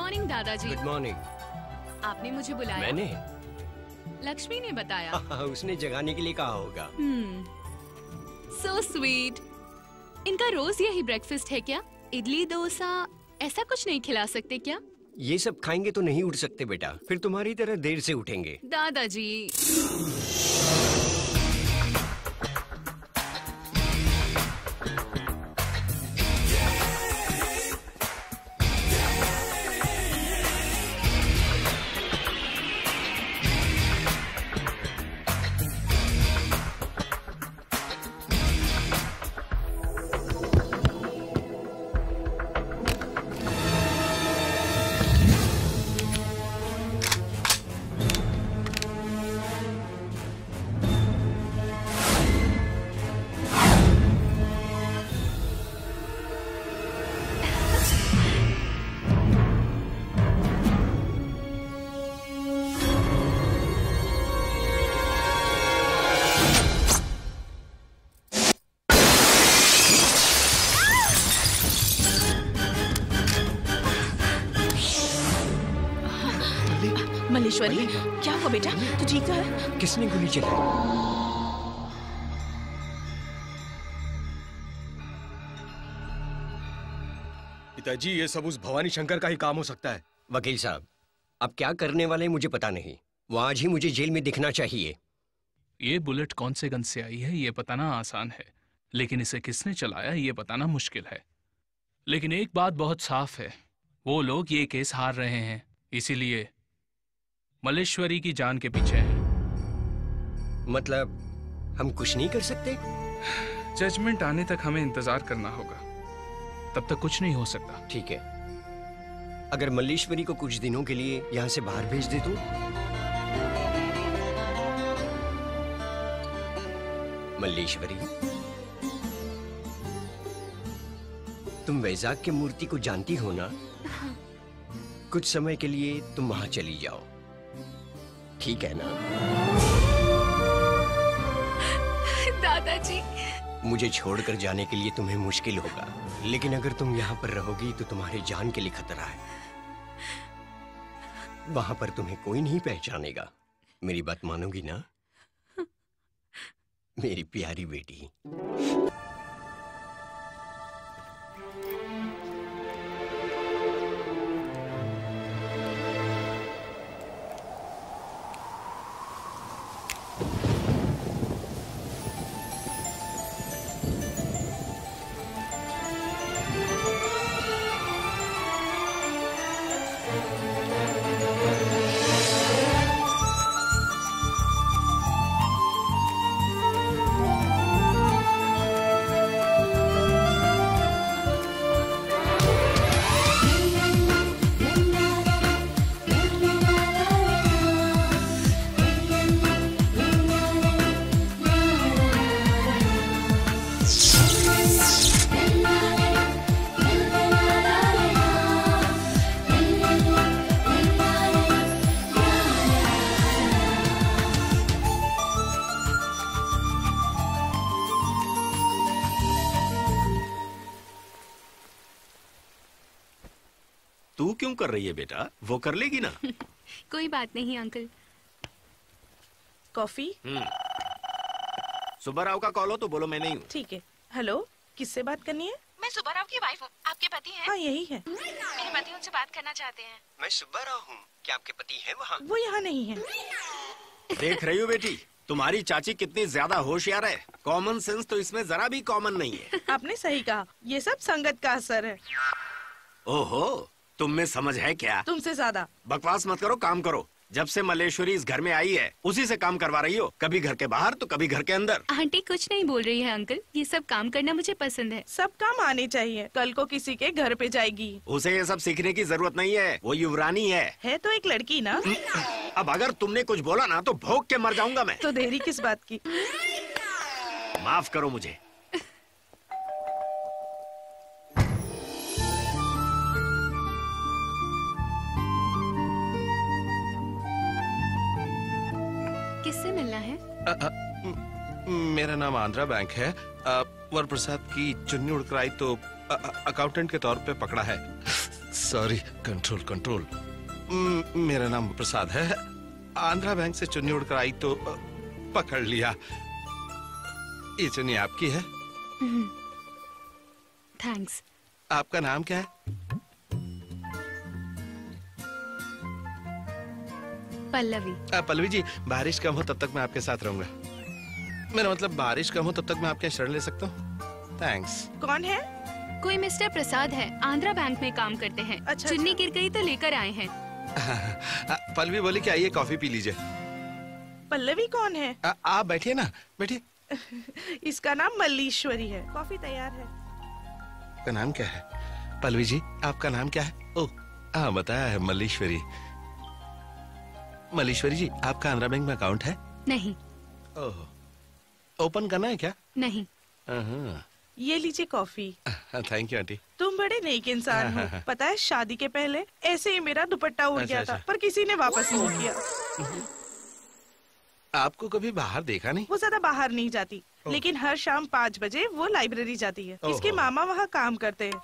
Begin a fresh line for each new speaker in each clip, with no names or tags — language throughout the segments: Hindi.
मॉर्निंग दादाजी।
Good morning.
आपने मुझे बुलाया?
मैंने?
लक्ष्मी ने बताया।
उसने जगाने के लिए कहा होगा।
So sweet. इनका रोज यही ब्रेकफास्ट है क्या? इडली डोसा ऐसा कुछ नहीं खिला सकते क्या?
ये सब खाएंगे तो नहीं उठ सकते बेटा, फिर तुम्हारी तरह देर से उठेंगे।
दादाजी
मल्लेश्वरी, क्या हुआ बेटा? तू ठीक तो है?
किसने गोली चलाई?
पिताजी, ये सब उस भवानी शंकर का ही काम हो सकता है।
वकील साहब, अब क्या करने वाले मुझे पता नहीं। वो आज ही मुझे जेल में दिखना चाहिए।
ये बुलेट कौन से गन से आई है ये बताना आसान है, लेकिन इसे किसने चलाया ये बताना मुश्किल है। लेकिन एक बात बहुत साफ है, वो लोग ये केस हार रहे हैं, इसीलिए मल्लेश्वरी की जान के पीछे है।
मतलब हम कुछ नहीं कर सकते?
जजमेंट आने तक हमें इंतजार करना होगा, तब तक कुछ नहीं हो सकता।
ठीक है, अगर मल्लेश्वरी को कुछ दिनों के लिए यहाँ से बाहर भेज दे तो? मल्लेश्वरी, तुम वैजाग की मूर्ति को जानती हो ना? कुछ समय के लिए तुम वहां चली जाओ, ठीक है ना?
दादाजी,
मुझे छोड़कर जाने के लिए तुम्हें मुश्किल होगा, लेकिन अगर तुम यहाँ पर रहोगी तो तुम्हारी जान के लिए खतरा है। वहां पर तुम्हें कोई नहीं पहचानेगा। मेरी बात मानोगी ना, मेरी प्यारी बेटी?
तू क्यों कर रही है बेटा? वो कर लेगी ना।
कोई बात नहीं अंकल।
कॉफी?
सुब्बाराव का कॉल हो तो बोलो मैं नहीं हूँ।
ठीक है। हेलो, किससे बात करनी है?
मैं सुब्बाराव की वाइफ हूँ। आपके पति हैं?
हाँ, यही है।
मेरे पति उनसे बात करना चाहते हैं।
मैं सुब्बाराव हूँ। क्या आपके पति हैं वहाँ?
वो यहाँ नहीं है।
देख रही हो बेटी, तुम्हारी चाची कितनी ज्यादा होशियार है। कॉमन सेंस तो इसमें जरा भी कॉमन नहीं है।
आपने सही कहा, ये सब संगत का असर है।
ओहो, तुम में समझ है क्या?
तुमसे ज्यादा।
बकवास मत करो, काम करो। जब से मल्लेश्वरी इस घर में आई है उसी से काम करवा रही हो, कभी घर के बाहर तो कभी घर के अंदर।
आंटी कुछ नहीं बोल रही है अंकल, ये सब काम करना मुझे पसंद है।
सब काम आने चाहिए, कल को किसी के घर पे जाएगी।
उसे ये सब सीखने की जरूरत नहीं है, वो युवरानी है
तो एक लड़की ना।
अब अगर तुमने कुछ बोला ना तो भौंक के मर जाऊंगा मैं।
तो देरी किस बात की?
माफ करो मुझे।
किससे मिलना है?
मेरा नाम आंध्रा बैंक है। वर प्रसाद की चुन्नी उड़कर आई तो अकाउंटेंट के तौर पे पकड़ा है।
Sorry, control control. मेरा नाम प्रसाद है। आंध्रा बैंक से चुन्नी उड़कर आई तो पकड़ लिया। ये चुन्नी आपकी है?
थैंक्स।
आपका नाम क्या है?
पल्लवी।
पल्लवी जी, बारिश कम हो तब तक मैं आपके साथ रहूंगा। मेरा मतलब बारिश कम हो तब तक मैं आपके शरण ले सकता हूँ? थैंक्स।
कौन है?
कोई मिस्टर प्रसाद है, आंध्रा बैंक में काम करते हैं।
अच्छा,
चुन्नी गिर गई तो लेकर आए हैं।
पल्लवी बोली कि आइए कॉफी पी लीजिए।
पल्लवी कौन है?
आप बैठिए ना, बैठिए।
इसका नाम मल्लीश्वरी है। कॉफी तैयार है।
आपका नाम क्या है? पल्लवी जी, आपका नाम क्या है? ओह, हाँ बताया है, मल्लीश्वरी। मल्लीश्वरी जी, आपका आंध्रा बैंक में अकाउंट है?
नहीं।
ओह, ओपन करना है क्या?
नहीं।
ये लीजिए कॉफी।
Thank you aunty.
तुम बड़े नेक इंसान हो। पता है, शादी के पहले ऐसे ही मेरा दुपट्टा उड़ गया था, पर किसी ने वापस नहीं किया।
आपको कभी बाहर देखा नहीं?
वो ज्यादा बाहर नहीं जाती, लेकिन हर शाम 5 बजे वो लाइब्रेरी जाती है। इसके मामा वहाँ काम करते हैं।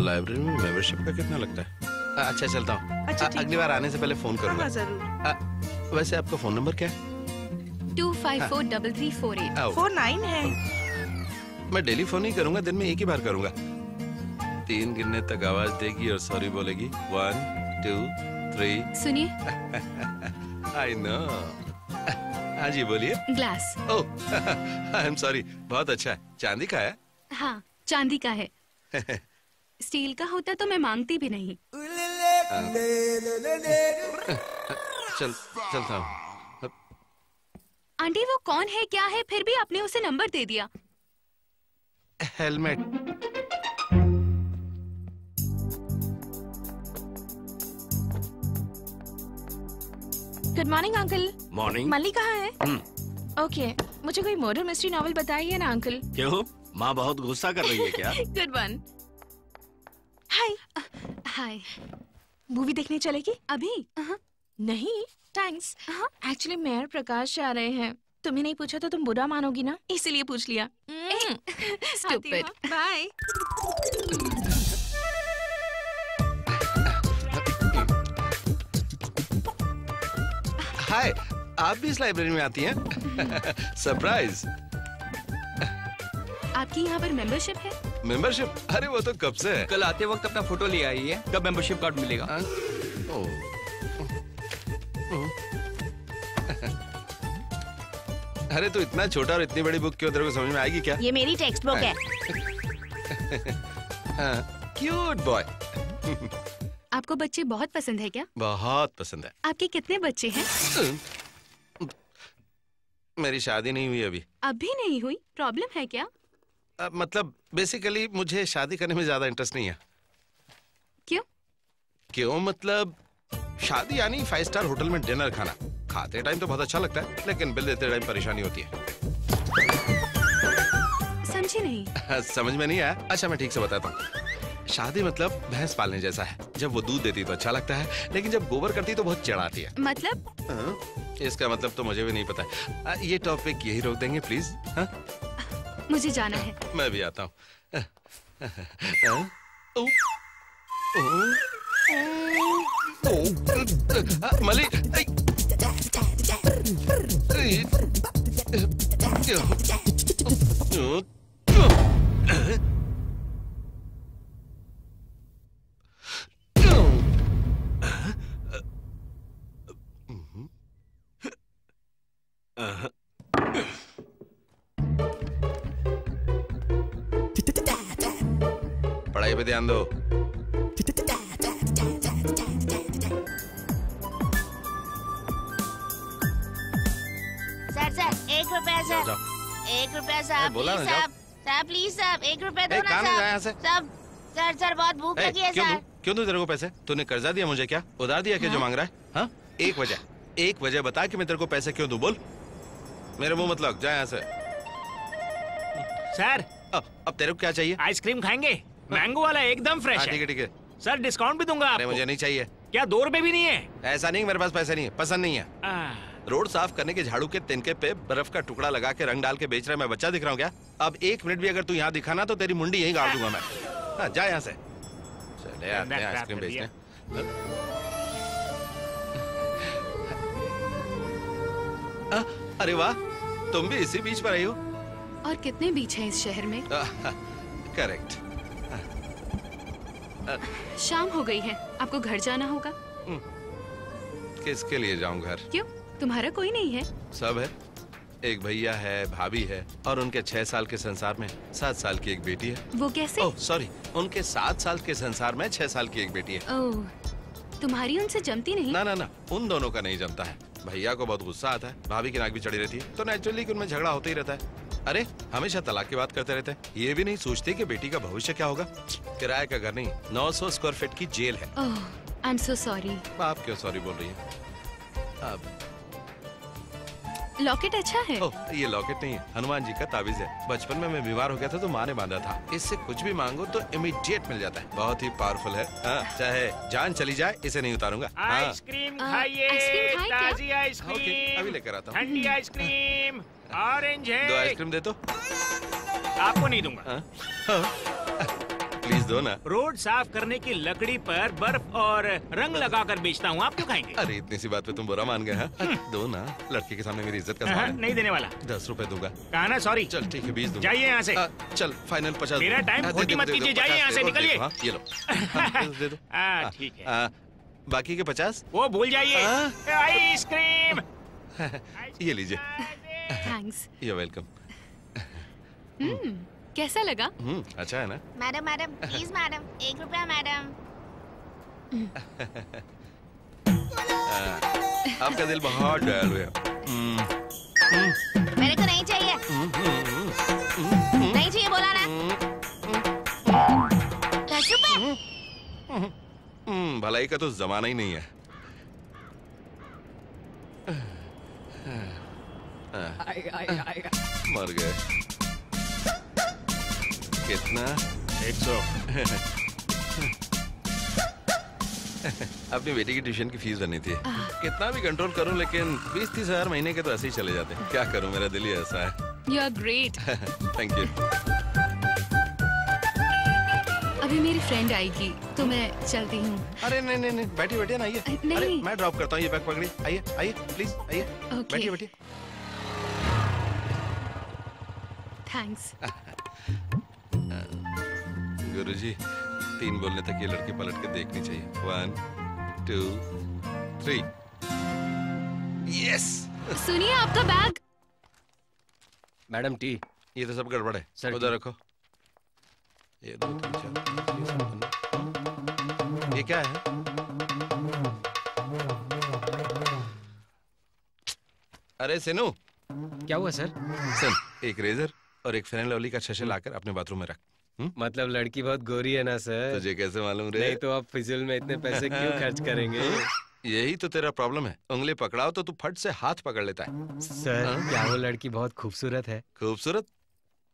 लाइब्रेरी में मेंबरशिप का कितना लगता है? अच्छा चलता हूँ।
अच्छा,
अगली बार आने से पहले फोन करूँगा।
हाँ, जरूर।
वैसे आपका फोन नंबर क्या है?
2543348।
49 है।
मैं डेली फोन ही करूंगा, दिन में एक ही बार करूंगा। 3 गिनने तक आवाज देगी और सॉरी बोलेगी। 1 2 3।
सुनिए।
I know. हाँ जी बोलिए।
Glass.
Oh, I am sorry. बहुत अच्छा है। चांदी का है?
हाँ, चांदी का है। स्टील का होता तो मैं मांगती भी नहीं।
चलता हूँ।
आंटी वो कौन है, क्या है, फिर भी आपने उसे नंबर दे दिया।
Helmet.
Good morning uncle.
Morning.
Malli कहाँ है? ओके, मुझे कोई मर्डर मिस्ट्री नॉवेल बताइए ना अंकल।
क्यों, माँ बहुत गुस्सा कर रही है क्या?
Good one. Hi.
Hi.
Movie देखने चलेगी?
अभी?
नहीं, थैंक्स। एक्चुअली मैं और प्रकाश जा रहे हैं। तुम्हें नहीं पूछा तो तुम बुरा मानोगी ना, इसलिए पूछ लिया।
स्टूपिड।
बाय।
हाय, आप भी इस लाइब्रेरी में आती हैं? सरप्राइज।
आपकी यहाँ पर मेंबरशिप है?
मेंबरशिप? अरे वो तो कब से है।
कल आते वक्त अपना फोटो ले आई है, कब मेंबरशिप कार्ड मिलेगा?
अरे तो इतना छोटा और इतनी बड़ी बुक क्यों, तेरे को समझ में आएगी क्या?
ये मेरी टेक्स्ट बुक है।
Cute boy.
आपको बच्चे बहुत पसंद है क्या?
बहुत पसंद है।
आपके कितने बच्चे हैं?
मेरी शादी नहीं हुई अभी।
अभी नहीं हुई? प्रॉब्लम है क्या?
मतलब बेसिकली मुझे शादी करने में ज्यादा इंटरेस्ट नहीं है।
क्यों?
क्यों मतलब, शादी यानी 5 स्टार होटल में डिनर खाना। खाते टाइम तो बहुत अच्छा लगता है, लेकिन बिल देते टाइम परेशानी होती है।
समझी नहीं।
समझ में नहीं आया? अच्छा मैं ठीक से बताता हूँ। शादी मतलब भैंस पालने जैसा है। जब वो दूध देती तो अच्छा लगता है, लेकिन जब गोबर करती तो बहुत चिढ़ाती है।
मतलब?
इसका मतलब तो मुझे भी नहीं पता है। ये टॉपिक यही रोक देंगे प्लीज।
मुझे जाना है।
मैं भी आता हूँ। मली, पढ़ाई पे ध्यान दो।
सर 1 रुपया सर। 1 रुपया साहब,
बोला
प्लीज
ना,
साहब। साहब प्लीज साहब 1 रुपया दो ना
कहाँ नहीं जाए
साहब।
यहाँ से?
सर बहुत भूख लगी है सर।
क्यों दूं तेरे को पैसे? तूने कर्जा दिया मुझे क्या? उधार दिया क्या जो मांग रहा है? हाँ? एक वजह बता कि मैं तेरे को पैसे क्यों दूं, बोल। मेरे मुंह मत लग, जा यहाँ से।
सर
अब तेरे को क्या चाहिए?
आइसक्रीम खाएंगे? मैंगो वाला एकदम फ्रेश है।
ठीक है।
सर डिस्काउंट भी दूंगा आपको।
मुझे नहीं चाहिए।
क्या 2 रुपए भी नहीं है?
ऐसा नहीं, मेरे पास पैसे नहीं है, पसंद नहीं है। रोड साफ करने के झाड़ू के तिनके पे बर्फ का टुकड़ा लगा के रंग डाल के बेच रहा है, मैं बच्चा दिख रहा हूँ क्या? अब 1 मिनट भी अगर तू यहाँ दिखाना तो तेरी मुंडी यहीं गाड़ दूंगा मैं। जा यहाँ से। ले आते हैं आइसक्रीम बेचने। अरे वाह, तुम भी इसी बीच पर आई हो?
और कितने बीच हैं इस शहर में?
करेक्ट।
शाम हो गई है, आपको घर जाना होगा।
किसके लिए जाऊं घर?
क्यों, तुम्हारा कोई नहीं है?
सब है। एक भैया है, भाभी है, और उनके 6 साल के संसार में 7 साल की एक बेटी है।
वो कैसे?
ओह सॉरी, उनके 7 साल के संसार में 6 साल की एक बेटी है।
ओह, तुम्हारी उनसे जमती नहीं?
ना ना ना, उन दोनों का नहीं जमता है। भैया को बहुत गुस्सा आता है, भाभी की नाक भी चढ़ी रहती है, तो नेचुरली उनमें झगड़ा होता ही रहता है। अरे हमेशा तलाक की बात करते रहते हैं, ये भी नहीं सोचते कि बेटी का भविष्य क्या होगा। किराए का घर नहीं, 900 स्क्वायर फीट की जेल है।
ओह, आई एम सो सॉरी।
आप क्यों सॉरी बोल रही है?
लॉकेट अच्छा है।
ओह, ये लॉकेट नहीं है, हनुमान जी का ताबीज है। बचपन में मैं बीमार हो गया था तो माँ ने बांधा था। इससे कुछ भी मांगो तो इमीडिएट मिल जाता है, बहुत ही पावरफुल है। चाहे जान चली जाए, इसे नहीं उतारूंगा।
आइसक्रीम खाइए, ताजी आइसक्रीम।
ओके, अभी लेकर आता हूँ।
ठंडी आइसक्रीम, ऑरेंज है।
2 आइसक्रीम दे तो।
आपको नहीं दूंगा।
प्लीज दो ना।
रोड साफ करने की लकड़ी पर बर्फ और रंग लगाकर बेचता हूँ, आप क्यों खाएंगे?
अरे इतनी सी बात पे तुम बुरा मान गए हैं? दो ना, लड़के के सामने मेरी इज्जत का सवाल है।
नहीं देने वाला।
10 रुपए दूंगा।
कहा ना सॉरी।
चल ठीक है, 20 दूंगा।
जाइए यहाँ से।
चल फाइनल 50।
मेरा टाइम खोटी मत कीजिए, जाइए यहाँ से, निकलिए।
ये लो। दे दो।
ठीक है।
बाकी के 50
वो भूल जाइए। आइसक्रीम
ये लीजिए।
थैंक्स।
You welcome.
कैसा लगा?
अच्छा है ना?
मैडम मैडम प्लीज मैडम, 1 रुपया मैडम।
आपका दिल बहुत दयालु है।
मेरे को नहीं चाहिए। नहीं चाहिए बोला ना। 10 रुपए।
भलाई का तो जमाना ही नहीं है। मर गए। कितना?
100।
अपनी बेटी की ट्यूशन की फीस भरनी थी। कितना भी कंट्रोल करूं, लेकिन 20-30 हजार महीने के तो ऐसे ही चले जाते हैं। क्या करूं, मेरा दिल ही ऐसा है।
You are great.
Thank you.
अभी मेरी फ्रेंड आएगी तो मैं चलती हूँ।
अरे नहीं नहीं नहीं, बैठिए बैठिए ना, आइए। अरे मैं ड्रॉप करता हूँ, ये बैग पकड़िए। आइए आइए प्लीज, आइए। बैठिए बैठिए।
थैंक्स।
गुरुजी, 3 बोलने तक ये लड़की पलट के देखनी चाहिए। 1 2 3। यस।
सुनिए, आपका बैग।
Madam T.
ये तो सब गड़बड़ है, उधर रखो। ये 2 3 4। ये क्या है? अरे सिनू।
क्या हुआ सर?
सुन, एक रेजर और एक फेयर लवली का शैशे लाकर अपने बाथरूम में रख।
मतलब लड़की बहुत गोरी है ना सर?
तुझे कैसे मालूम रे?
नहीं तो आप फिजूल में इतने पैसे क्यों खर्च करेंगे?
यही तो तेरा प्रॉब्लम है, उंगली पकड़ाओ तो तू फट से हाथ पकड़ लेता है।
सर क्या वो लड़की बहुत खूबसूरत है?
खूबसूरत?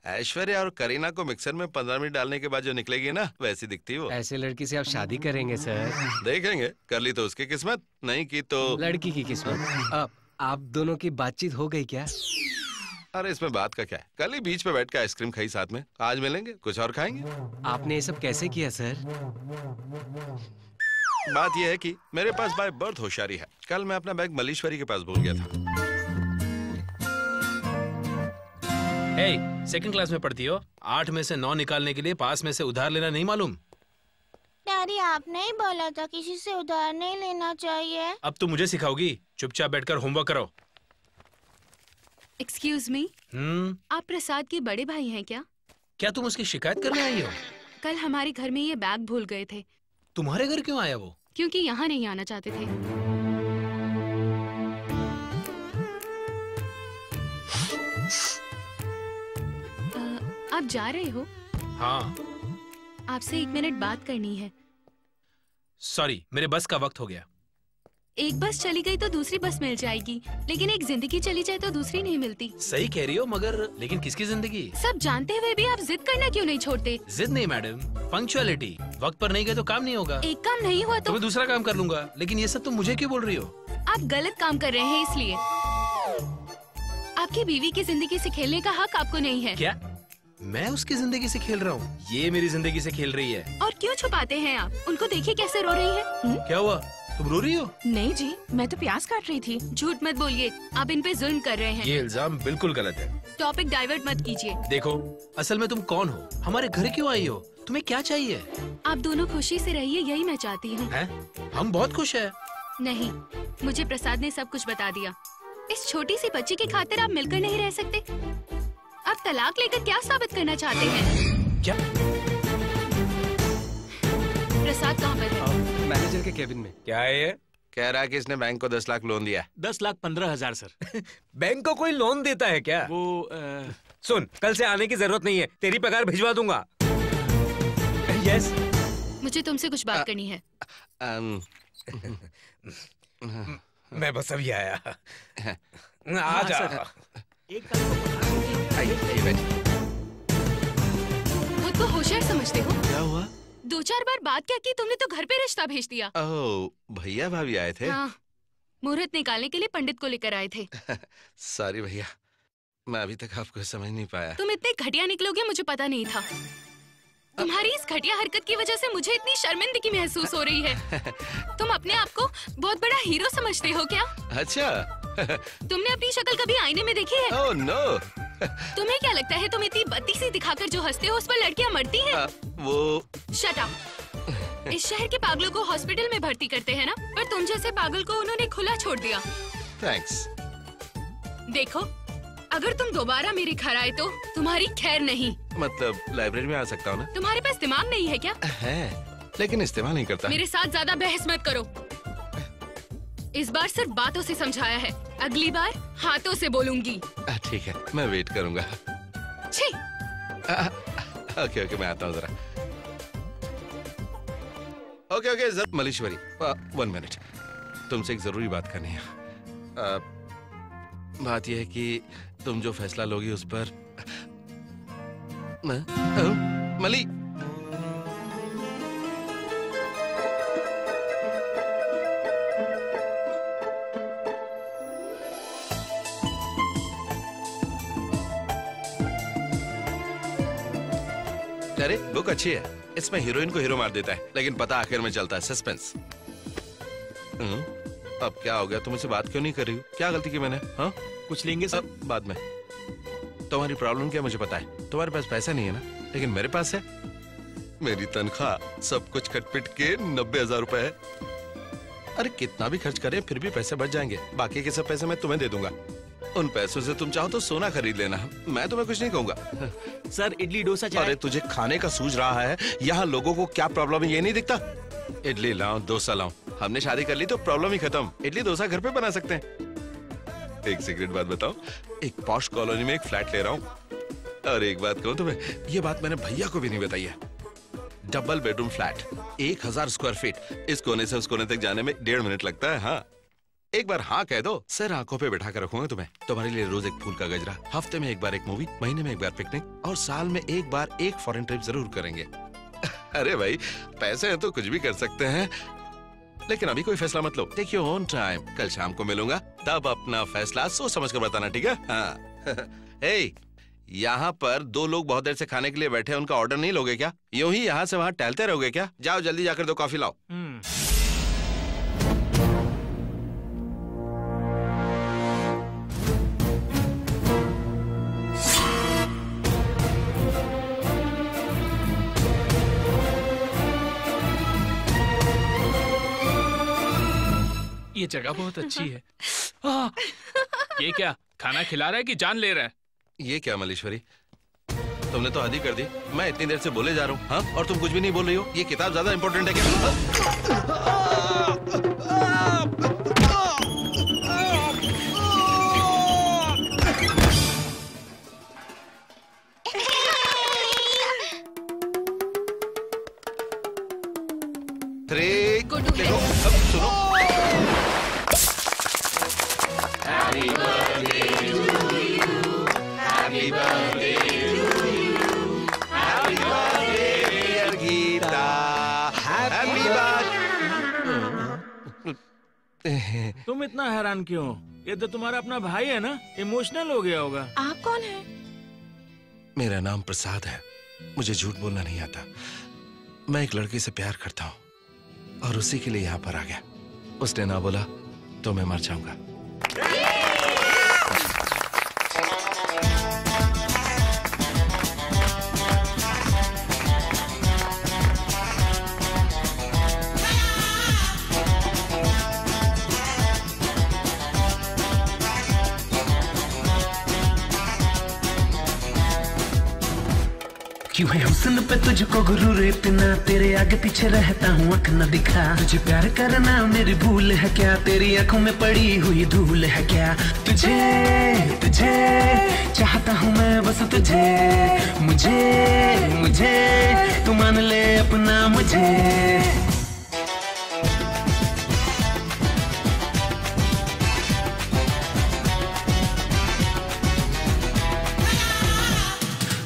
ऐश्वर्या और करीना को मिक्सर में 15 मिनट डालने के बाद जो निकलेगी ना, वैसी दिखती वो।
ऐसे लड़की से आप शादी करेंगे सर?
देखेंगे, कर ली तो उसकी किस्मत, नहीं की तो
लड़की की किस्मत। आप दोनों की बातचीत हो गई क्या?
अरे इसमें बात का क्या है, कल ही बीच पे बैठ के आइसक्रीम खाई साथ में, आज मिलेंगे कुछ और खाएंगे।
आपने ये सब कैसे किया सर?
बात यह है कि मेरे पास बाय बर्थ होशियारी है। कल मैं अपना बैग मल्लीश्वरी के पास भूल गया था।
सेकंड क्लास में पढ़ती हो, 8 में से 9 निकालने के लिए पास में से उधार लेना नहीं मालूम?
डैडी आपने ही बोला था किसी से उधार नहीं लेना चाहिए।
अब तू मुझे सिखाओगी? चुपचाप बैठकर होमवर्क करो।
एक्सक्यूज मी, आप प्रसाद के बड़े भाई हैं क्या?
क्या तुम उसकी शिकायत करने आई हो?
कल हमारे घर में ये बैग भूल गए थे।
तुम्हारे घर क्यों आया वो?
क्योंकि यहाँ नहीं आना चाहते थे। आप जा रहे हो?
हाँ।
आपसे 1 मिनट बात करनी है।
सॉरी, मेरे बस का वक्त हो गया।
एक बस चली गई तो दूसरी बस मिल जाएगी, लेकिन एक जिंदगी चली जाए तो दूसरी नहीं मिलती।
सही कह रही हो, मगर लेकिन किसकी जिंदगी?
सब जानते हुए भी आप जिद करना क्यों नहीं छोड़ते?
जिद नहीं मैडम, पंक्चुअलिटी। वक्त पर नहीं गए तो काम नहीं होगा।
एक काम नहीं हुआ तो
मैं दूसरा काम कर लूंगा, लेकिन ये सब तुम मुझे क्यों बोल रही हो?
आप गलत काम कर रहे हैं, इसलिए। आपकी बीवी की जिंदगी से खेलने का हक आपको नहीं है।
क्या? मैं उसकी जिंदगी से खेल रहा हूँ, ये मेरी जिंदगी से खेल रही है।
और क्यों छुपाते हैं आप? उनको देखिए कैसे रो रही है।
क्या हुआ, तुम रो रही हो?
नहीं जी, मैं तो प्याज काट रही थी।
झूठ मत बोलिए, आप इन पे जुल्म कर रहे हैं।
ये इल्जाम बिल्कुल गलत है।
टॉपिक डाइवर्ट मत कीजिए।
देखो, असल में तुम कौन हो, हमारे घर क्यों आई हो, तुम्हें क्या चाहिए?
आप दोनों खुशी से रहिए, यही मैं चाहती हूँ।
हम बहुत खुश हैं।
नहीं, मुझे प्रसाद ने सब कुछ बता दिया। इस छोटी सी बच्ची की खातिर आप मिलकर नहीं रह सकते। आप तलाक लेकर क्या साबित करना चाहते हैं?
क्या?
प्रसाद कहाँ पर है?
मैनेजर के केबिन में।
क्या है ये?
कह रहा है कि इसने बैंक को 10 लाख लोन दिया।
10,15,000 सर।
बैंक को कोई लोन देता है क्या?
वो
सुन, कल से आने की जरूरत नहीं है, तेरी पगार भिजवा दूंगा। यस।
मुझे तुमसे कुछ बात करनी है।
मैं बस अभी आया। आ जा।
खुद को होशियार समझते हो?
क्या हुआ?
2-4 बार बात क्या की तुमने तो घर पे रिश्ता भेज दिया।
ओह, भैया भाभी आए थे?
हाँ, मुहूर्त निकालने के लिए पंडित को लेकर आए थे।
सॉरी भैया, मैं अभी तक आपको समझ नहीं पाया।
तुम इतने घटिया निकलोगे मुझे पता नहीं था। तुम्हारी इस घटिया हरकत की वजह से मुझे इतनी शर्मिंदगी महसूस हो रही है। तुम अपने आप को बहुत बड़ा हीरो समझते हो क्या?
अच्छा।
तुमने अपनी शक्ल कभी आईने में देखी है?
Oh no.
तुम्हें क्या लगता है तुम इतनी बत्ती सी दिखाकर जो हंसते हो उस पर लड़कियां मरती हैं?
वो
शट अप। इस शहर के पागलों को हॉस्पिटल में भर्ती करते हैं ना, पर तुम जैसे पागल को उन्होंने खुला छोड़ दिया।
थैंक्स।
देखो, अगर तुम दोबारा मेरे घर आए तो तुम्हारी खैर नहीं।
मतलब लाइब्रेरी में आ सकता हूँ ना?
तुम्हारे पास दिमाग नहीं है क्या?
है, लेकिन इस्तेमाल नहीं करता।
मेरे साथ ज्यादा बहस मत करो। इस बार सिर्फ बातों से समझाया है, अगली बार हाथों से बोलूंगी।
ठीक है, मैं वेट करूंगा।
छी।
ओके ओके, मैं आता हूँ जरा। ओके ओके, मलेश्वरी 1 मिनट, तुमसे एक जरूरी बात करनी है। बात यह है कि तुम जो फैसला लोगी उस पर मली। अरे बुक अच्छी है, इसमें हीरोइन को हीरो मार देता है, लेकिन पता आखिर में चलता है, सस्पेंस। अब क्या हो गया, तुम मुझसे बात क्यों नहीं कर रही हो? क्या गलती की मैंने? हाँ,
कुछ लेंगे सर?
बाद में। तुम्हारी प्रॉब्लम क्या मुझे पता है। तुम्हारे पास पैसा नहीं है ना, लेकिन मेरे पास है। मेरी तनख्वाह सब कुछ खटपिट के 90,000 रुपए है। अरे कितना भी खर्च करें फिर भी पैसे बच जाएंगे। बाकी के सब पैसे मैं तुम्हें दे दूंगा। उन पैसों से तुम चाहो तो सोना खरीद लेना, मैं तुम्हें कुछ नहीं कहूंगा।
सर इडली डोसा चाहिए।
अरे तुझे खाने का सूझ रहा है, यहाँ लोगों को क्या प्रॉब्लम है ये नहीं दिखता? इडली लाओ, डोसा लाओ, हमने शादी कर ली तो प्रॉब्लम ही खत्म। इडली डोसा घर पे बना सकते हैं। एक सीक्रेट बात बताओ, एक पॉश कॉलोनी में एक फ्लैट ले रहा हूँ, और एक बात कहूँ तुम्हें, ये बात मैंने भैया को भी नहीं बताई है। Double bedroom flat, 1000 square feet, इस कोने से उस कोने तक जाने में 1.5 मिनट लगता है। हाँ, एक बार हाँ कह दो, सर आंखों पे बैठा कर रखूंगा तुम्हें। तुम्हारे लिए रोज एक फूल का गजरा, हफ्ते में एक बार एक मूवी, महीने में एक बार पिकनिक, और साल में एक बार एक फॉरेन ट्रिप जरूर करेंगे। अरे भाई, पैसे हैं तो कुछ भी कर सकते हैं, लेकिन अभी कोई फैसला मत लो। टेक योर ओन टाइम, कल शाम को मिलूंगा, तब अपना फैसला सोच समझ कर बताना, ठीक है? हाँ। हे, यहाँ पर 2 लोग बहुत देर से खाने के लिए बैठे हैं, उनका ऑर्डर नहीं लोगे क्या? यूं ही यहाँ से वहाँ टहलते रहोगे क्या? जाओ जल्दी जाकर 2 कॉफी लाओ।
ये जगह बहुत अच्छी है। ये क्या खाना खिला रहा है कि जान ले रहा है?
ये क्या मलेश्वरी, तुमने तो हद ही कर दी। मैं इतनी देर से बोले जा रहा हूँ, हाँ, और तुम कुछ भी नहीं बोल रही हो। ये किताब ज्यादा इंपॉर्टेंट है क्या? देखो, अब सुनो। Happy birthday to you, happy birthday to you, happy birthday dear Geeta, happy birthday।
तुम इतना हैरान क्यों? ये तो तुम्हारा अपना भाई है ना, इमोशनल हो गया होगा।
आप कौन है?
मेरा नाम प्रसाद है। मुझे झूठ बोलना नहीं आता। मैं एक लड़के से प्यार करता हूँ और उसी के लिए यहाँ पर आ गया। उसने ना बोला तो मैं मर जाऊंगा।
क्यों है हुस्न पे तुझको गुरूर इतना, तेरे आगे पीछे रहता हूँ आँख न दिखा। तुझे प्यार करना मेरी भूल है क्या, तेरी आंखों में पड़ी हुई धूल है क्या। तुझे तुझे चाहता हूँ मैं बस तुझे, मुझे मुझे तू मान ले अपना मुझे।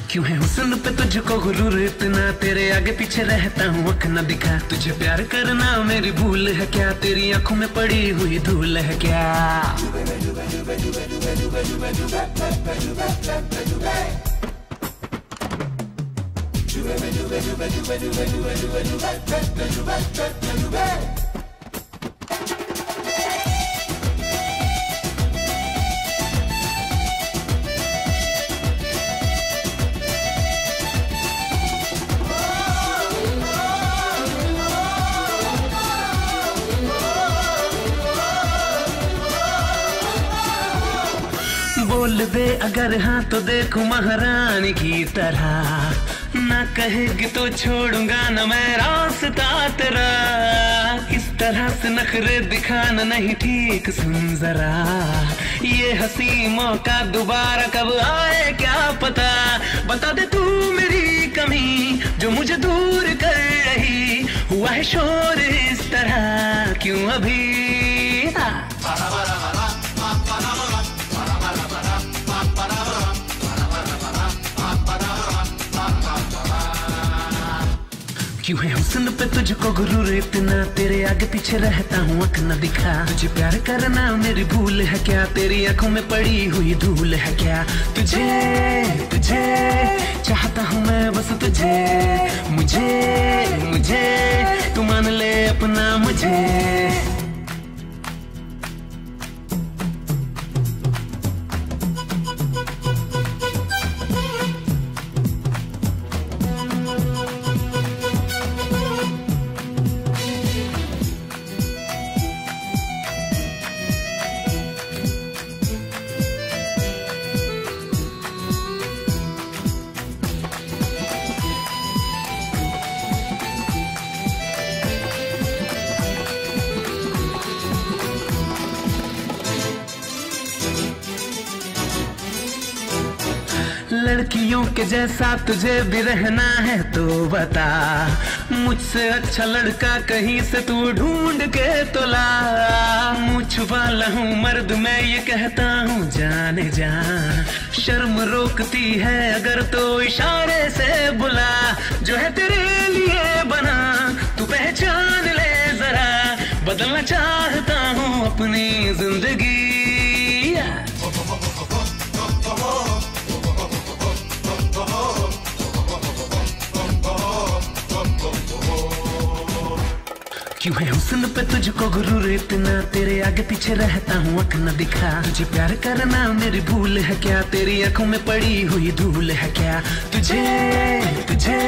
क्यों है हुस्न पे तुझको गुरूर इतना, तेरे आगे पीछे रहता हूँ आँख न दिखा। तुझे प्यार करना मेरी भूल है क्या, तेरी आंखों में पड़ी हुई धूल है क्या। बोल दे अगर हाँ तो देखो महारानी की तरह, ना कहेगी तो छोड़ूंगा ना मैं रास्ता तेरा। इस तरह से नखरे दिखाना नहीं ठीक, सुन जरा ये हंसी मौका दोबारा कब आए क्या पता। बता दे तू मेरी कमी जो मुझे दूर कर रही, हुआ है शोर इस तरह क्यों अभी। क्यों है हुस्न पे तुझको गुरूर इतना, तेरे आगे पीछे रहता हूँ आँख न दिखा। तुझे प्यार करना मेरी भूल है क्या, तेरी आंखों में पड़ी हुई धूल है क्या। तुझे तुझे चाहता हूँ मैं बस तुझे, मुझे मुझे तू मान ले अपना मुझे। लड़कियों के जैसा तुझे भी रहना है तो बता, मुझसे अच्छा लड़का कहीं से तू ढूंढ के तो ला। मुझ वाला हूँ मर्द मैं ये कहता हूँ जाने जा, शर्म रोकती है अगर तो इशारे से बुला। जो है तेरे लिए बना तू पहचान ले जरा, बदलना चाहता हूँ अपनी जिंदगी। क्यों है हुस्न पे तुझको गुरूर इतना, तेरे आगे पीछे रहता हूँ आँख न दिखा। तुझे प्यार करना मेरी भूल है क्या, तेरी आंखों में पड़ी हुई धूल है क्या। तुझे तुझे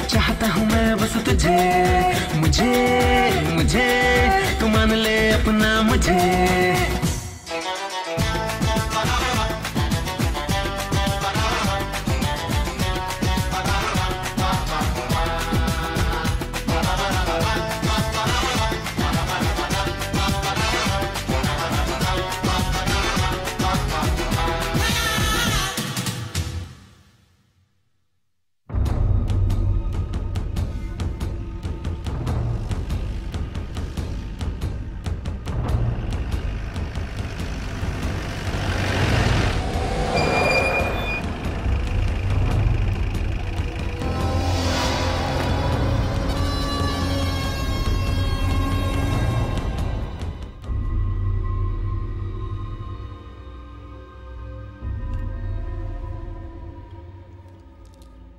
चाहता हूँ मैं बस तुझे, मुझे मुझे तू मान ले अपना मुझे।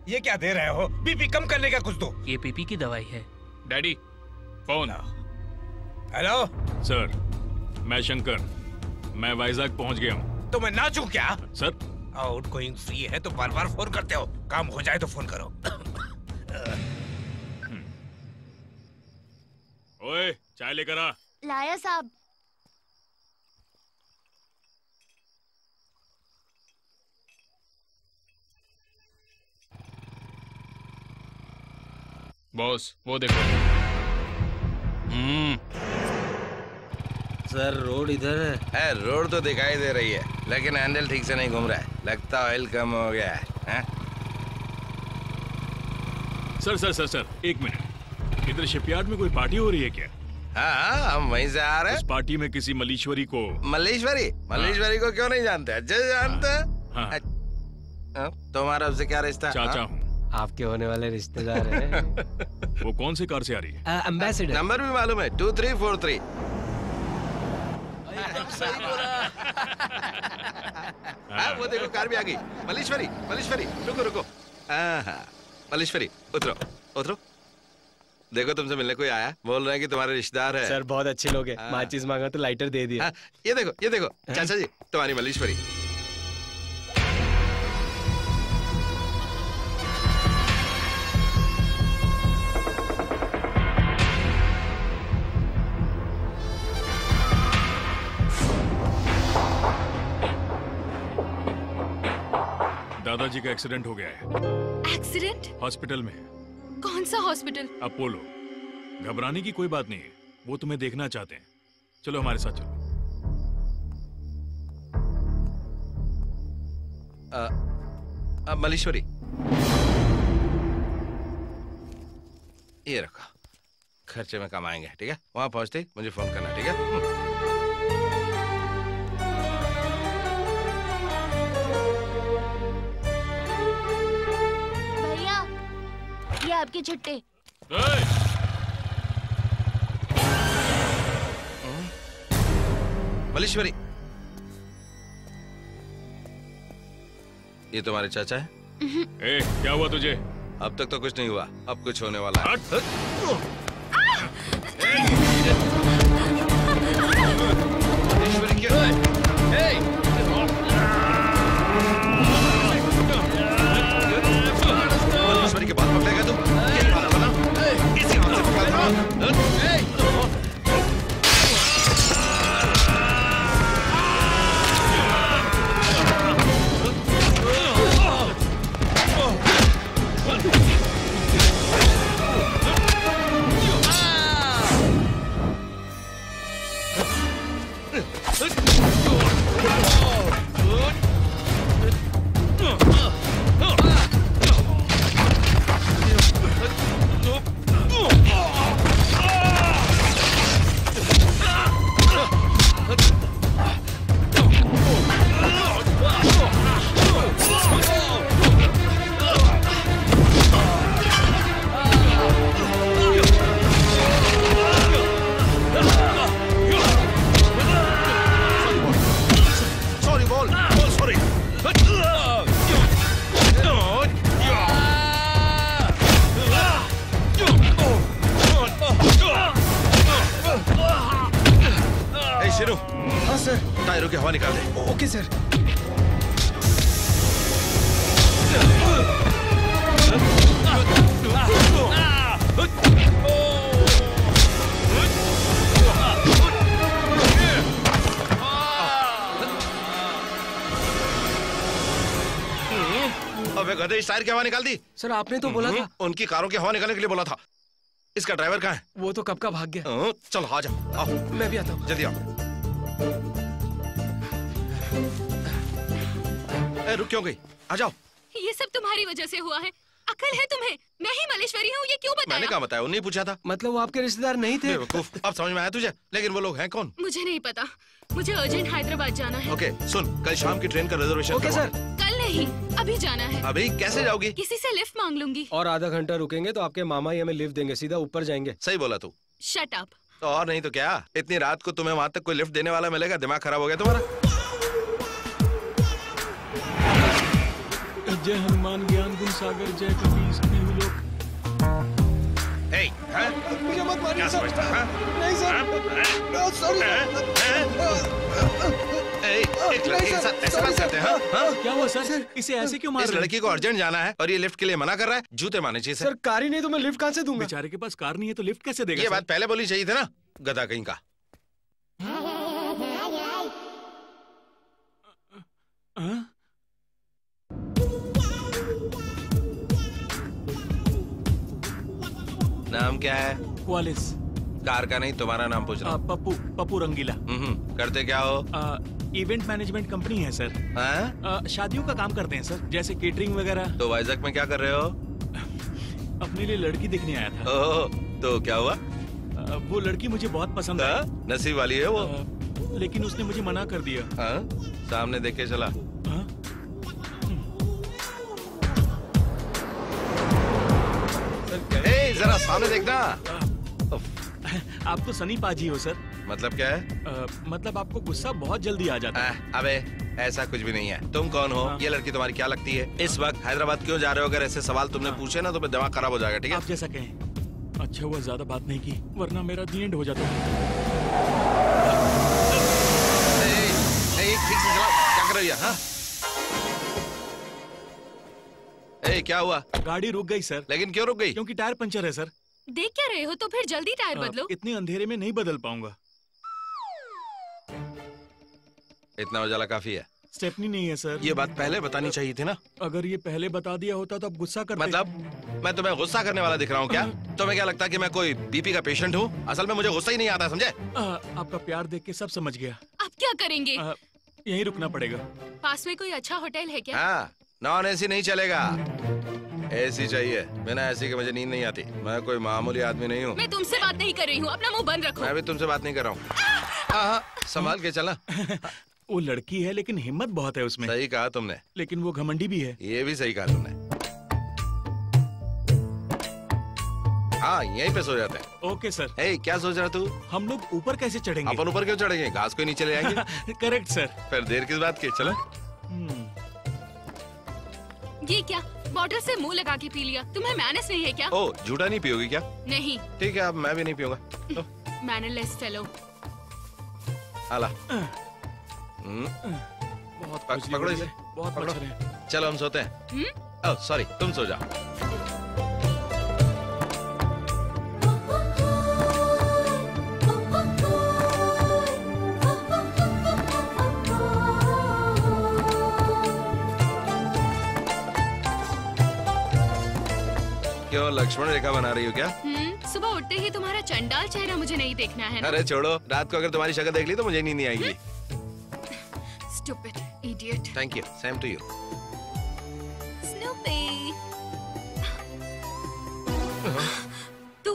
ये क्या दे रहे हो? बीपी कम करने का कुछ दो।
ये बीपी की दवाई है। Daddy phone.
हेलो
सर, मैं शंकर, मैं वाइजैक पहुंच गया हूँ।
तो मैं नाचूं क्या?
सर
आउट गोइंग फ्री है तो बार बार फोन करते हो। काम हो जाए तो फोन करो।
ओए चाय लेकर आ।
लाया साहब।
बॉस वो देखो।
सर रोड इधर है। रोड तो दिखाई दे रही है लेकिन हैंडल ठीक से नहीं घूम रहा है। लगता ऑयल कम हो गया है।
सर सर सर सर एक मिनट, इधर शिपयार्ड में कोई पार्टी हो रही है क्या?
हाँ हम वहीं से आ रहे हैं।
इस पार्टी में किसी मलेश्वरी को।
मलेश्वरी? मलेश्वरी को क्यों नहीं जानते? अच्छे से जानते हैं। तुम्हारा उससे क्या रिश्ता?
चाचा हूँ।
आपके होने वाले रिश्तेदार हैं।
वो कौन से कार से आ रही है?
एम्बेसडर।
नंबर भी मालूम है 2343। सही बोला। वो देखो कार भी आ गई। मलेश्वरी मलेश्वरी रुको रुको। मलेश्वरी उतरो उतरो। देखो तुमसे मिलने कोई आया, बोल रहे हैं कि तुम्हारे रिश्तेदार है।
सर बहुत अच्छे लोग हैं। माचिस मांगा तो लाइटर दे दिया।
ये देखो चाचा जी तुम्हारी मलेश्वरी।
दादाजी का एक्सीडेंट हो गया है।
एक्सीडेंट?
हॉस्पिटल में।
कौन सा हॉस्पिटल?
अपोलो। घबराने की कोई बात नहीं है, वो तुम्हें देखना चाहते हैं। चलो हमारे साथ चलो।
मलेश्वरी ये रखो, खर्चे में कम आएंगे। ठीक है, वहां पहुंचते ही मुझे फोन करना। ठीक है।
ये आपके चिट्टे।
मलेश्वरी ये तुम्हारे चाचा है?
क्या हुआ तुझे?
अब तक तो कुछ नहीं हुआ, अब कुछ होने वाला है। मलेश्वरी क्या? मलेश्वरी के बात पकड़ेगा तू? यही वाला बना? इसी हाथ से पकड़। टायरों की हवा निकाल दे।
Okay sir.
अबे गधे, इस टायर की हवा निकाल दी।
सर आपने तो बोला था।
उनकी कारों की हवा निकालने के लिए बोला था। इसका ड्राइवर कहाँ है?
वो तो कब का भाग गया।
चलो आ जाओ। आओ
मैं भी आता हूँ।
जल्दी आओ। रुक क्यों गई? आ जाओ।
ये सब तुम्हारी वजह से हुआ है। अकल है तुम्हें? मैं ही मलेश्वरी हूँ, ये क्यों बताया?
मैंने कहा बताया, उन्हें पूछा था।
मतलब वो आपके रिश्तेदार नहीं थे?
अब समझ में आया तुझे? लेकिन वो लोग हैं कौन?
मुझे नहीं पता, मुझे अर्जेंट हैदराबाद जाना है।
ओके सुन, कल शाम की ट्रेन का रिजर्वेशन।
Okay sir.
कल नहीं, अभी जाना है।
अभी कैसे जाओगी?
किसी से लिफ्ट मांग लूंगी।
और आधा घंटा रुकेंगे तो आपके मामा ही हमें लिफ्ट देंगे, सीधा ऊपर जाएंगे।
सही बोला तू।
Shut up.
तो और नहीं तो क्या, इतनी रात को तुम्हें वहां तक कोई लिफ्ट देने वाला मिलेगा? दिमाग खराब हो गया तुम्हारा?
जय हनुमान ज्ञान गुण सागर जय कपीस तिहु लोक।
मुझे मत मारिए
क्या
सर।
समझता है?
नहीं सर। सॉरी
एक लड़की के साथ ऐसे बात करते हैं? हाँ?
क्या हुआ सर? इसे ऐसे क्यों मार
इस
रहे हैं?
लड़की को अर्जेंट जाना है और ये लिफ्ट के लिए मना कर रहा है। जूते मारने चाहिए
सर। कार ही नहीं तो मैं लिफ्ट कहाँ से दूंगा?
बेचारे के पास कार नहीं है तो लिफ्ट कैसे देगा?
ये
सर?
बात पहले बोली चाहिए थी ना, गधा कहीं का। नाम क्या है?
क्वालिस।
कार का नहीं, तुम्हारा नाम पूछ रहा हूँ।
पप्पू रंगीला।
करते क्या हो?
इवेंट मैनेजमेंट कंपनी है सर। शादियों का काम करते हैं सर, जैसे केटरिंग वगैरह।
तो वाइजैक में क्या कर रहे हो?
अपने लिए लड़की देखने आया था।
ओह, तो क्या हुआ?
वो लड़की मुझे बहुत पसंद है।
नसीब वाली है वो।
लेकिन उसने मुझे मना कर दिया।
सामने देख के चला। जरा सामने देखना।
आप तो सनी पाजी हो सर।
मतलब क्या है?
मतलब आपको गुस्सा बहुत जल्दी आ जाता है।
अबे ऐसा कुछ भी नहीं है। तुम कौन हो? ये लड़की तुम्हारी क्या लगती है? इस वक्त हैदराबाद क्यों जा रहे हो? अगर ऐसे सवाल तुमने पूछे ना तो मेरा दिमाग खराब हो जाएगा। ठीक है?
आप जैसा कहें। अच्छा हुआ ज्यादा बात नहीं की, वरना मेरा दी एंड हो जाता।
ठीक से चलाओ। क्या कर रही है? हाँ? क्या हुआ?
गाड़ी रुक गई सर।
लेकिन क्यों रुक गई?
क्योंकि टायर पंचर है सर।
देख क्या रहे हो? तो फिर जल्दी टायर बदलो।
इतने अंधेरे में नहीं बदल पाऊंगा।
इतना उजाला काफी है।
स्टेपनी नहीं है सर।
ये बात पहले बतानी चाहिए थी ना।
अगर ये पहले बता दिया होता तो आप गुस्सा करते।
मतलब मैं तुम्हें गुस्सा करने वाला दिख रहा हूँ क्या? तुम्हें क्या लगता है कि मैं कोई बीपी का पेशेंट हूँ? असल में मुझे गुस्सा ही नहीं आता, समझे?
आपका प्यार देख के सब समझ गया।
आप क्या करेंगे?
यहीं रुकना पड़ेगा।
पास में कोई अच्छा होटल है क्या?
हाँ, नॉन एसी नहीं चलेगा, एसी चाहिए। बिना एसी के मुझे नींद नहीं आती। मैं कोई मामूली आदमी नहीं हूँ।
मैं तुमसे बात नहीं कर रही हूँ, अपना मुंह बंद रखो।
मैं भी तुमसे बात नहीं कर रहा हूँ। संभाल के चलना।
वो लड़की है लेकिन हिम्मत बहुत है उसमें।
सही कहा तुमने।
लेकिन वो घमंडी भी है।
ये भी सही कहा तुमने। हाँ, यहीं पे सो जाते हैं।
Okay sir.
क्या सोच रहा तू?
हम लोग ऊपर कैसे चढ़ेंगे?
अपन ऊपर क्यों चढ़ेंगे? घास को नीचे ले आएंगे।
Correct sir.
फिर देर किस बात की? चलो।
ये क्या? बॉटल से मुंह लगा के पी लिया। तुम्हें मैनर्स नहीं है क्या?
ओ, झूठा नहीं पियोगी क्या?
नहीं।
ठीक है, अब मैं भी नहीं पीऊंगा।
Mannerless fellow.
आला।
बहुत
पकड़ो इसे।
बहुत मच्छर है।
चलो हम सोते हैं। ओह सॉरी, तुम सो जाओ। क्यों लक्ष्मण रेखा बना रही हो क्या?
सुबह उठते ही तुम्हारा चंडाल चेहरा मुझे नहीं देखना है ना?
अरे छोड़ो, रात को अगर तुम्हारी शक्ल देख ली तो मुझे नींद नहीं आएगी।
Stupid idiot.
Thank you. Same to you.
Snoopy. तू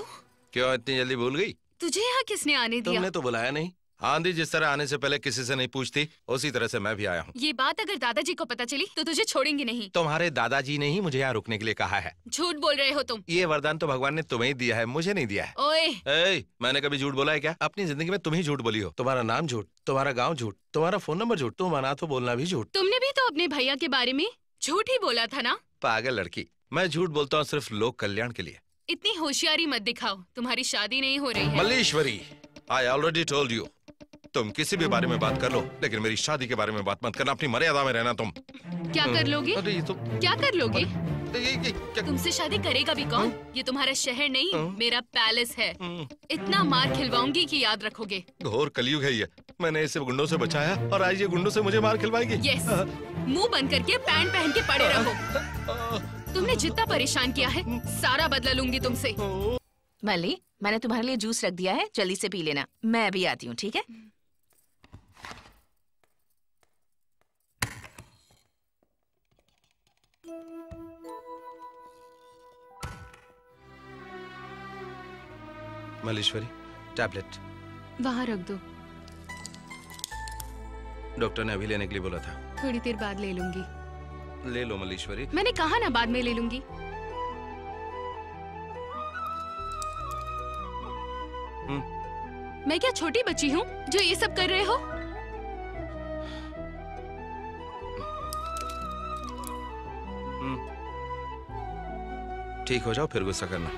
क्यों इतनी जल्दी भूल गई?
तुझे यहाँ किसने आने दिया?
तुमने तो बुलाया नहीं। आंधी जिस तरह आने से पहले किसी से नहीं पूछती, उसी तरह से मैं भी आया हूँ।
ये बात अगर दादाजी को पता चली तो तुझे छोड़ेंगे नहीं।
तुम्हारे दादाजी ने ही मुझे यहाँ रुकने के लिए कहा है।
झूठ बोल रहे हो तुम।
ये वरदान तो भगवान ने तुम्हें ही दिया है, मुझे नहीं दिया है।
ओए,
मैंने कभी झूठ बोला है क्या? अपनी जिंदगी में तुम ही झूठ बोली हो। तुम्हारा नाम झूठ, तुम्हारा गाँव झूठ, तुम्हारा फोन नंबर झूठ, तुम आना तो बोलना भी झूठ।
तुमने भी तो अपने भैया के बारे में झूठ ही बोला था ना?
पागल लड़की, मैं झूठ बोलता हूँ सिर्फ लोक कल्याण के लिए।
इतनी होशियारी मत दिखाओ, तुम्हारी शादी नहीं हो रही है।
Malleswari, I already told you. तुम किसी भी बारे में बात कर लो, लेकिन मेरी शादी के बारे में बात मत करना। अपनी मर्यादा में रहना तुम।
क्या कर लोगे?
अरे ये तो
क्या कर लोगे?
क्या?
तुमसे शादी करेगा भी कौन? ये तुम्हारा शहर नहीं, मेरा पैलेस है। इतना मार खिलवाऊंगी कि याद रखोगे।
घोर कलयुग है ये। मैंने इसे गुंडों से बचाया और आज ये गुंडों से मुझे मार खिलवाएगी।
यस, मुंह बंद करके पैंट पहन के पड़े रहो। तुमने जितना परेशान किया है, सारा बदला लूंगी तुमसे।
मल्ली, मैंने तुम्हारे लिए जूस रख दिया है, जल्दी से पी लेना। मैं अभी आती हूँ, ठीक है?
मल्लेश्वरी, टैबलेट
वहाँ रख दो।
डॉक्टर ने अभी लेने के लिए बोला था।
थोड़ी देर बाद ले लूंगी।
ले लो मल्लेश्वरी।
मैंने कहा ना बाद में ले लूंगी। मैं क्या छोटी बच्ची हूँ जो ये सब कर रहे हो?
ठीक हो जाओ फिर गुस्सा करना।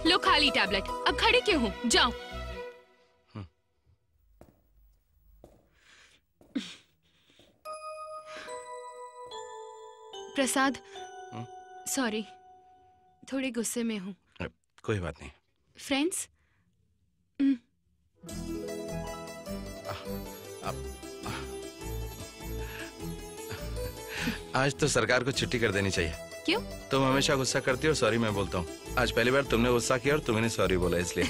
लो खा ली टैबलेट, अब खड़े क्यों हो, जाओ। प्रसाद, सॉरी, थोड़े गुस्से में हूँ।
कोई बात नहीं।
फ्रेंड्स?
आज तो सरकार को छुट्टी कर देनी चाहिए।
क्यों?
तुम हमेशा गुस्सा करती हो, सॉरी मैं बोलता हूँ। आज पहली बार तुमने गुस्सा किया और तुमने सॉरी बोला, इसलिए।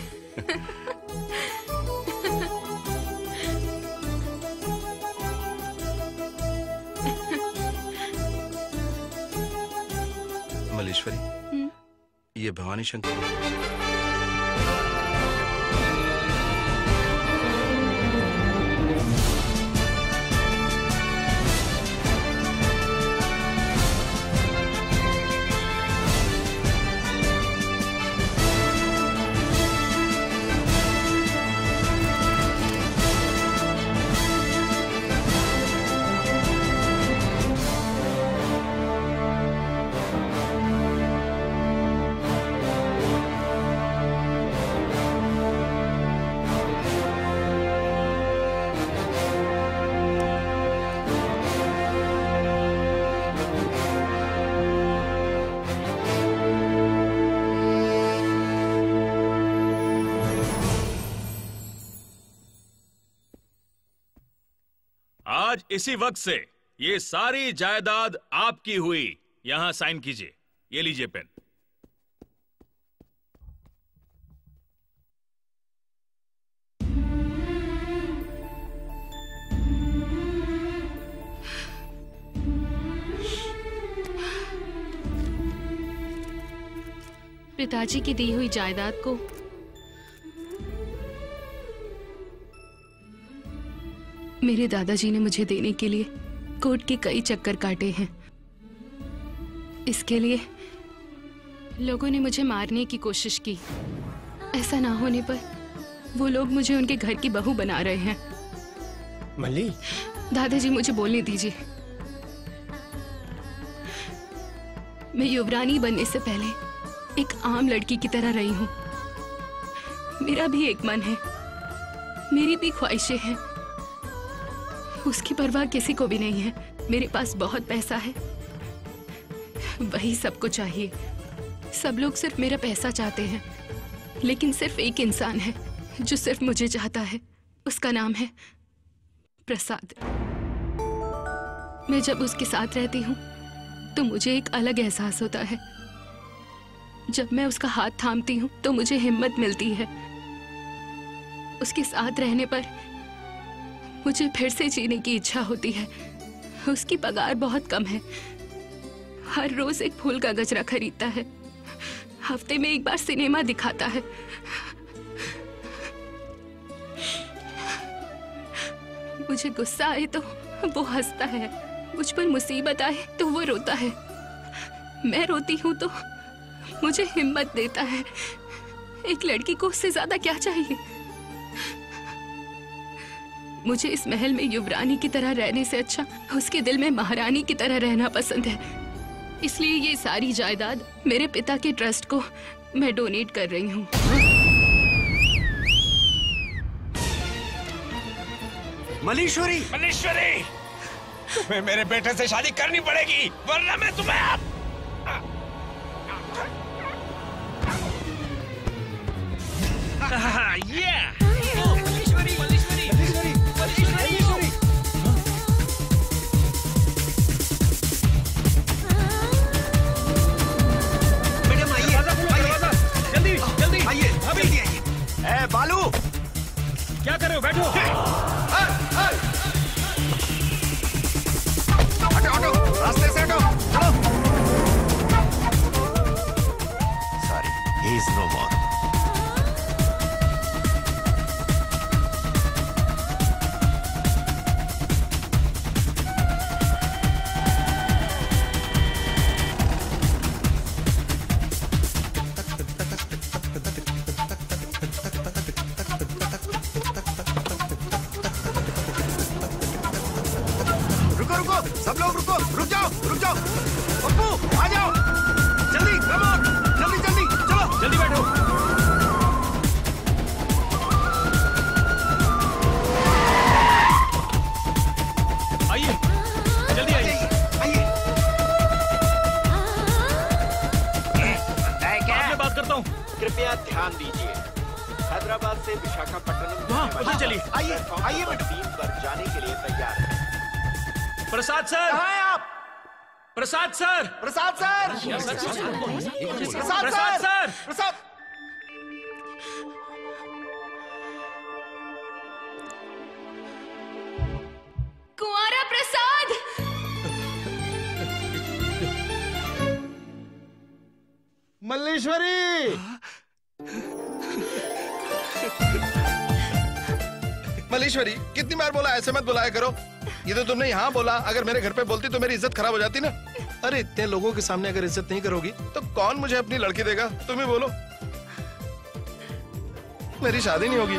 मलेश्वरी, ये भवानी शंकर।
आज इसी वक्त से ये सारी जायदाद आपकी हुई। यहां साइन कीजिए। ये लीजिए पेन।
पिताजी की दी हुई जायदाद को मेरे दादाजी ने मुझे देने के लिए कोर्ट के कई चक्कर काटे हैं। इसके लिए लोगों ने मुझे मारने की कोशिश की। ऐसा ना होने पर वो लोग मुझे उनके घर की बहू बना रहे हैं।
मल्ली,
दादाजी मुझे बोलने दीजिए। मैं युवरानी बनने से पहले एक आम लड़की की तरह रही हूँ। मेरा भी एक मन है, मेरी भी ख्वाहिशें हैं। उसकी परवाह किसी को भी नहीं है। मेरे पास बहुत पैसा है, वही सबको चाहिए। सब लोग सिर्फ मेरा पैसा चाहते हैं, लेकिन सिर्फ एक इंसान है जो सिर्फ मुझे चाहता है। उसका नाम है प्रसाद। मैं जब उसके साथ रहती हूँ तो मुझे एक अलग एहसास होता है। जब मैं उसका हाथ थामती हूँ तो मुझे हिम्मत मिलती है। उसके साथ रहने पर मुझे फिर से जीने की इच्छा होती है। उसकी पगार बहुत कम है। हर रोज एक फूल का गजरा खरीदता है। हफ्ते में एक बार सिनेमा दिखाता है। मुझे गुस्सा आए तो वो हंसता है, मुझ पर मुसीबत आए तो वो रोता है। मैं रोती हूँ तो मुझे हिम्मत देता है। एक लड़की को उससे ज्यादा क्या चाहिए? मुझे इस महल में युवरानी की तरह रहने से अच्छा उसके दिल में महारानी की तरह रहना पसंद है। इसलिए ये सारी जायदाद मेरे पिता के ट्रस्ट को मैं डोनेट कर रही हूँ।
मलेश्वरी,
मलेश्वरी, तुम्हें मेरे बेटे से शादी करनी पड़ेगी, वरना मैं तुम्हें
मैडम आइए, जल्दी जल्दी आइए, जल्दी आइए। बालू,
क्या कर रहे हो? बैठो।
हटो हटो, रास्ते से हटो, चलो। सॉरी, ही इज नो मोर। जाओ पप्पू, आ जाओ जल्दी, कमोन, जल्दी जल्दी चलो, जल्दी बैठो।
आइए, जल्दी आइए। मैं बात करता हूँ।
कृपया ध्यान दीजिए, हैदराबाद से विशाखापट्टनम
उधर चलिए।
आइए आइए, 3 पर जाने के लिए तैयार है।
प्रसाद सर,
कहाँ हैं आप?
प्रसाद सर,
प्रसाद सर,
प्रसाद सर,
प्रसाद।
कुंवारा प्रसाद।
मल्लेश्वरी,
मल्लेश्वरी, कितनी बार बोला ऐसे मत बुलाया करो। ये तो तुमने यहाँ बोला, अगर मेरे घर पे बोलती तो मेरी इज्जत खराब हो जाती ना। अरे इतने लोगों के सामने अगर इज्जत नहीं करोगी तो कौन मुझे अपनी लड़की देगा? तुम ही बोलो। मेरी शादी नहीं होगी।